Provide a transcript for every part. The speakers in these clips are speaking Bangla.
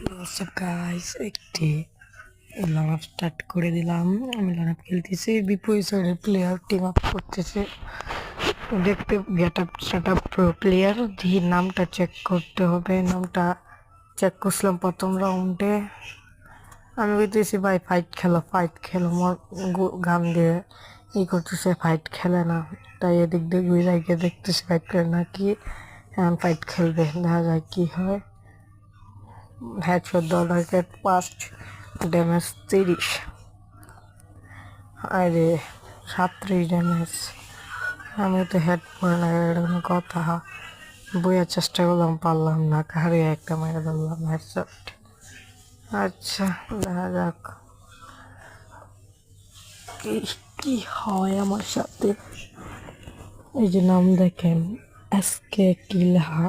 What's up guys, একটি লাইন আপ স্টার্ট করে দিলাম। আমি লাইন আপ খেলতেছি, বিপরীত সাইডের প্লেয়ার টিম আপ করতেছে। দেখতে get up set up pro player দিয়ে নামটা চেক করতে হবে। নামটা চেক করছিলাম প্রথম রাউন্ডে। আমি বলতেছি ভাই ফাইট খেলো গান দিয়ে করতেছে, ফাইট খেলে না। তাই এদিক দিয়ে ঘুরে গিয়ে দেখতেছি ফাইট করে নাকি এখন ফাইট খেলবে, দেখা যায় কি হয়। হেডশট দেওয়া টার্গেট 5 ড্যামেজ 30, আরে 37 ড্যামেজ। আমি তো হেড পরে না, এটা কোনো কথা? বইয়ার চেষ্টা করলাম, পারলাম না, কারে একটা মেরে ধরলাম হেডশট। আচ্ছা দেখা যাক কি কি হয় আমার সাথে। এই যে নাম দেখেন, এসকে কিলহা।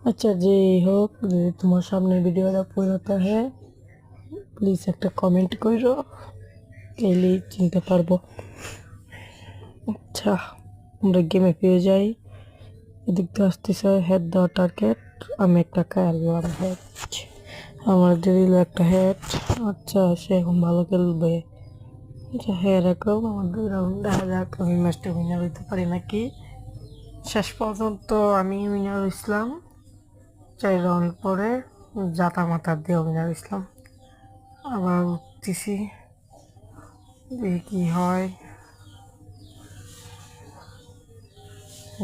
আচ্ছা যেই হোক, যদি তোমার সামনে ভিডিওটা পড়তে হয় প্লিজ একটা কমেন্ট করো, এলেই চিনতে পারবো। আচ্ছা আমরা গেমে পেয়ে যাই। এদিক দিয়ে আসতেছে হেড দেওয়া টার্গেট, আমি একটা খেললাম হেড, আমার দিল একটা হেড। আচ্ছা সে এখন ভালো খেলবে। আচ্ছা হ্যাঁ এরকম আমার 2 রাউন্ড, দেখা যাক আমি ম্যাচটা উইনার হইতে পারি নাকি। শেষ পর্যন্ত আমি উইনার হইছিলাম, 4 রাউন্ড পরে জাতা মাতা দিয়ে উইনার হইছিলাম। আবার উঠতেছি, দেখি কি হয়।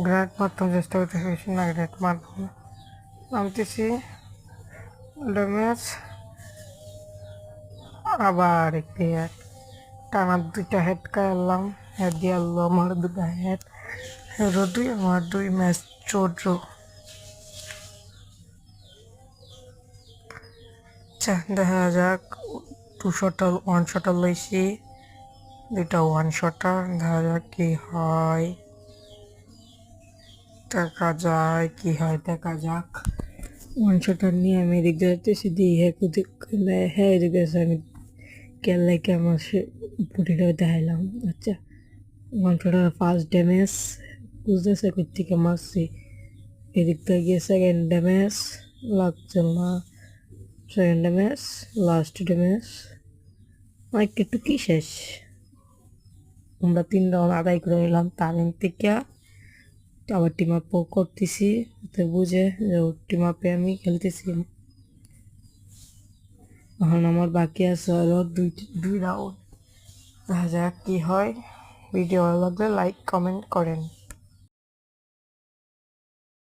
গ্রেড মারতে চেষ্টা করতেছি, না গ্রেড মারব না। নামতেছি, ড্যামেজ আবার একটি হেড, টানা 2টা হেড খাইলাম। হেড দিয়ে আনলো আমার 2টা হেড, হেরো 2 আমার 2, ম্যাচ চোদ্র। আচ্ছা দেখা যাক, 2 শটার 1 শটার লইছি, 2টা 1 শটার, দেখা যাক কি হয়। দেখা যায় কি হয়, দেখা যাক। 1 শটার নিয়ে আমি এদিক যাইতেছি, দিয়ে হ্যাঁ এদিক আছে। আমি কেলে আমার সে পুটিটা দেখাইলাম। আচ্ছা 1 শটার ফার্স্ট ড্যামেজ বুঝতেছে কই থেকে মারছি। এদিক থেকে গিয়ে সেকেন্ড ড্যামেজ লাগছে না, সেকেন্ড ড্যামেজ, লাস্ট ড্যামেজ। অনেক একটু কি শেষ, আমরা 3 রাউন্ড আদায় করে নিলাম। তামিম থেকে আবার টিম আপ করতেছি, তো বুঝে যে টিম আপে আমি খেলতেছি। এখন আমার বাকি আছে আরো 2 রাউন্ড, দেখা যাক কি হয়। ভিডিও ভালো লাগলে লাইক কমেন্ট করেন।